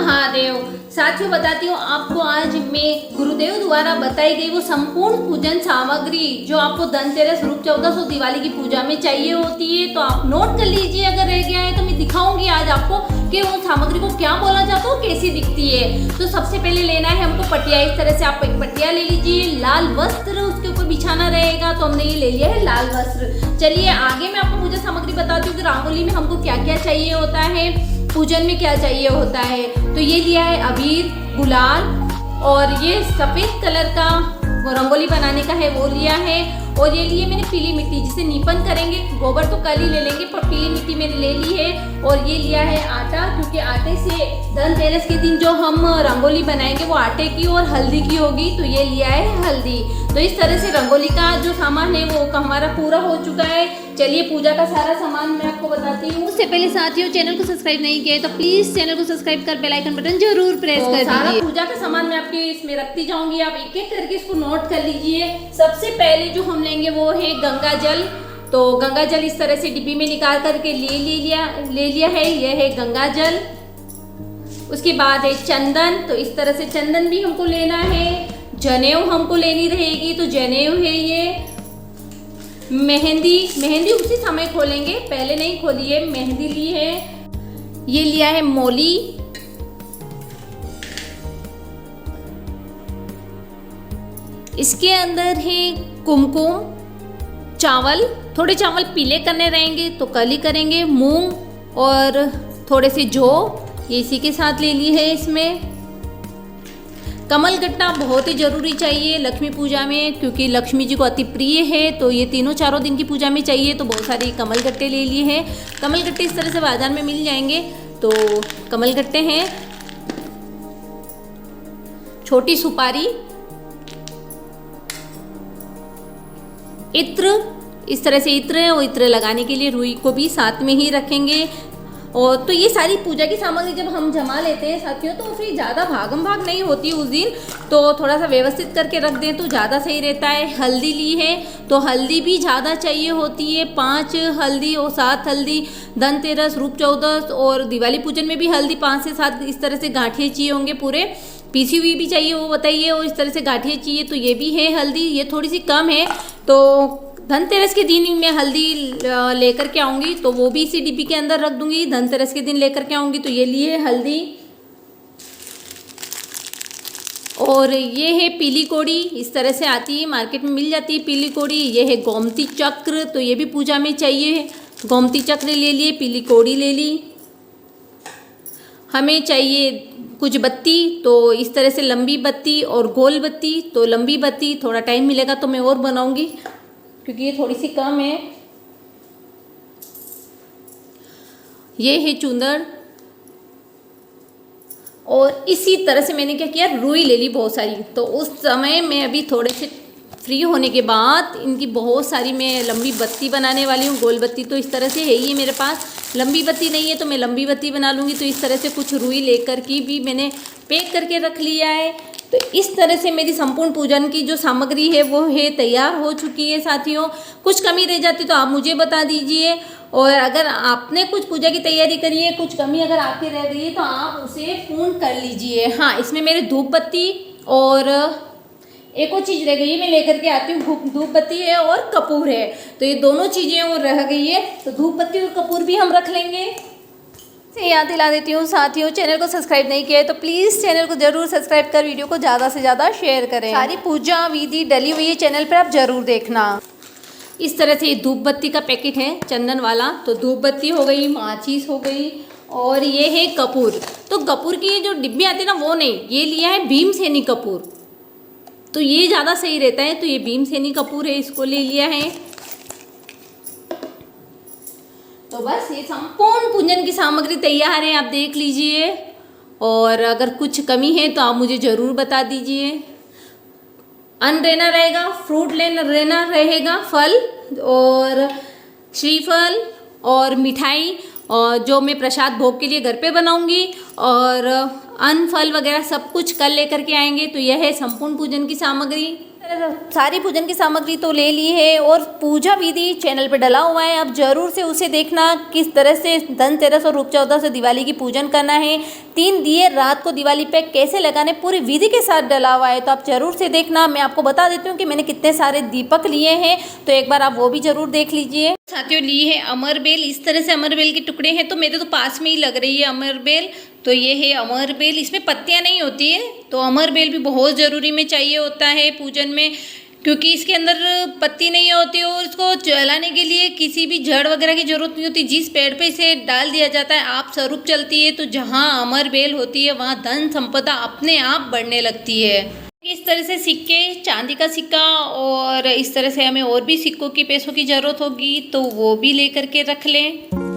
महादेव। साथियों बताती हूँ आपको, आज मैं गुरुदेव द्वारा बताई गई वो संपूर्ण पूजन सामग्री जो आपको धनतेरस, रूप चौदस और दिवाली की पूजा में चाहिए होती है, तो आप नोट कर लीजिए। अगर रह गया है तो मैं दिखाऊंगी आज आपको कि वो सामग्री को क्या बोला जाता है, कैसी दिखती है। तो सबसे पहले लेना है हमको पटिया। इस तरह से आप एक पटिया ले लीजिए, लाल वस्त्र उसके ऊपर बिछाना रहेगा, तो हमने ये ले लिया है लाल वस्त्र। चलिए आगे मैं आपको पूजा सामग्री बताती हूँ कि रंगोली में हमको क्या क्या चाहिए होता है, पूजन में क्या चाहिए होता है। तो ये लिया है अबीर, गुलाल, और ये सफ़ेद कलर का रंगोली बनाने का है वो लिया है। और ये लिए मैंने पीली मिट्टी, जिसे नीपन करेंगे, गोबर तो कल ही ले लेंगे पर पीली मिट्टी मैंने ले ली है। और ये लिया है आटा, क्योंकि आटे से धनतेरस के दिन जो हम रंगोली बनाएंगे वो आटे की और हल्दी की होगी, तो ये लिया है हल्दी। तो इस तरह से रंगोली का जो सामान है वो हमारा पूरा हो चुका है। चलिए पूजा का सारा सामान मैं आपको बताती हूँ। उससे पहले साथियों, चैनल को सब्सक्राइब नहीं किया है तो प्लीज चैनल को सब्सक्राइब कर बेल आइकन बटन जरूर प्रेस कर दीजिए। सारा पूजा का सामान मैं आपके इसमें रखती जाऊंगी, आप एक एक करके इसको नोट कर लीजिए। सबसे पहले जो हम लेंगे वो है गंगा जल। तो गंगा जल इस तरह से डिब्बी में निकाल करके ले लिया है, यह है गंगा जल। उसके बाद है चंदन, तो इस तरह से चंदन भी हमको लेना है। जनेऊ हमको लेनी रहेगी, तो जनेऊ है ये। मेहंदी उसी समय खोलेंगे, पहले नहीं खोलिए। मेहंदी ली है, ये लिया है मोली। इसके अंदर है कुमकुम, चावल, थोड़े चावल पीले करने रहेंगे तो कल ही करेंगे। मूंग और थोड़े से जौ, ये इसी के साथ ले ली है। इसमें कमल गट्टा बहुत ही जरूरी चाहिए लक्ष्मी पूजा में, क्योंकि लक्ष्मी जी को अति प्रिय है, तो ये तीनों चारों दिन की पूजा में चाहिए, तो बहुत सारे कमल गट्टे ले लिए हैं। कमल गट्टे इस तरह से बाजार में मिल जाएंगे, तो कमल गट्टे हैं। छोटी सुपारी, इत्र, इस तरह से इत्र है, और इत्र लगाने के लिए रुई को भी साथ में ही रखेंगे। और तो ये सारी पूजा की सामग्री जब हम जमा लेते हैं साथियों, तो फिर ज़्यादा भागम भाग नहीं होती उस दिन, तो थोड़ा सा व्यवस्थित करके रख दें तो ज़्यादा सही रहता है। हल्दी ली है, तो हल्दी भी ज़्यादा चाहिए होती है, 5 हल्दी और 7 हल्दी। धनतेरस, रूप चौदस और दिवाली पूजन में भी हल्दी 5 से 7 इस तरह से गांठिए चाहिए होंगे पूरे। पीसी हुई भी चाहिए वो बताइए, और इस तरह से गांठिए चाहिए, तो ये भी है हल्दी। ये थोड़ी सी कम है, तो धनतेरस के दिन मैं हल्दी लेकर के आऊँगी, तो वो भी इसी डिब्बी के अंदर रख दूँगी। धनतेरस के दिन लेकर के आऊँगी, तो ये लिए हल्दी। और ये है पीली कोड़ी, इस तरह से आती है, मार्केट में मिल जाती है पीली कोड़ी। ये है गोमती चक्र, तो ये भी पूजा में चाहिए। गोमती चक्र ले लिए, पीली कोड़ी ले ली। हमें चाहिए कुछ बत्ती, तो इस तरह से लंबी बत्ती और गोल बत्ती। तो लंबी बत्ती थोड़ा टाइम मिलेगा तो मैं और बनाऊँगी, क्योंकि ये थोड़ी सी कम है। ये है चुंदड़, और इसी तरह से मैंने क्या किया, रुई ले ली बहुत सारी। तो उस समय मैं अभी थोड़े से फ्री होने के बाद इनकी बहुत सारी मैं लंबी बत्ती बनाने वाली हूँ। गोल बत्ती तो इस तरह से है ही मेरे पास, लंबी बत्ती नहीं है तो मैं लंबी बत्ती बना लूँगी। तो इस तरह से कुछ रुई लेकर की भी मैंने पैक करके रख लिया है। तो इस तरह से मेरी संपूर्ण पूजन की जो सामग्री है वो है तैयार हो चुकी है साथियों। कुछ कमी रह जाती तो आप मुझे बता दीजिए, और अगर आपने कुछ पूजा की तैयारी करी है, कुछ कमी अगर आपकी रह गई है तो आप उसे पूर्ण कर लीजिए। हाँ, इसमें मेरे धूप बत्ती और एक और चीज़ रह गई है, मैं लेकर के आती हूँ। धूप बत्ती है और कपूर है, तो ये दोनों चीज़ें और रह गई है, तो धूप बत्ती और कपूर भी हम रख लेंगे। से याद दिला देती हूँ साथियों, चैनल को सब्सक्राइब नहीं किया है तो प्लीज़ चैनल को जरूर सब्सक्राइब कर वीडियो को ज़्यादा से ज़्यादा शेयर करें। सारी पूजा विधि डली हुई है चैनल पर, आप जरूर देखना। इस तरह से धूप बत्ती का पैकेट है चंदन वाला, तो धूप बत्ती हो गई, माचिस हो गई, और ये है कपूर। तो कपूर की जो डिब्बी आती है ना वो नहीं, ये लिया है भीमसेनी कपूर, तो ये ज़्यादा सही रहता है। तो ये भीमसेनी कपूर है, इसको ले लिया है। तो बस ये संपूर्ण पूजन की सामग्री तैयार है, आप देख लीजिए। और अगर कुछ कमी है तो आप मुझे ज़रूर बता दीजिए। अन्न लेना रहेगा, फ्रूट लेना रहेगा, फल और श्रीफल और मिठाई, और जो मैं प्रसाद भोग के लिए घर पे बनाऊंगी, और अन्न फल वगैरह सब कुछ कल लेकर के आएंगे। तो यह है संपूर्ण पूजन की सामग्री। सारी पूजन की सामग्री तो ले ली है और पूजा विधि चैनल पे डला हुआ है, आप जरूर से उसे देखना किस तरह से धनतेरस और रूप चौदस से दिवाली की पूजन करना है, 3 दिए रात को दिवाली पे कैसे लगाने, पूरी विधि के साथ डला हुआ है, तो आप जरूर से देखना। मैं आपको बता देती हूँ कि मैंने कितने सारे दीपक लिए हैं, तो एक बार आप वो भी जरूर देख लीजिए। साथियों ली है अमरबेल, इस तरह से अमरबेल के टुकड़े हैं, तो मेरे तो पास में ही लग रही है अमरबेल, तो ये है अमरबेल, इसमें पत्तियां नहीं होती है, तो अमरबेल भी बहुत ज़रूरी में चाहिए होता है पूजन में, क्योंकि इसके अंदर पत्ती नहीं होती और इसको जलाने के लिए किसी भी जड़ वगैरह की जरूरत नहीं होती, जिस पेड़ पे इसे डाल दिया जाता है आप स्वरूप चलती है, तो जहाँ अमरबेल होती है वहाँ धन संपदा अपने आप बढ़ने लगती है। इस तरह से सिक्के, चांदी का सिक्का और इस तरह से हमें और भी सिक्कों की पैसों की ज़रूरत होगी, तो वो भी लेकर के रख लें।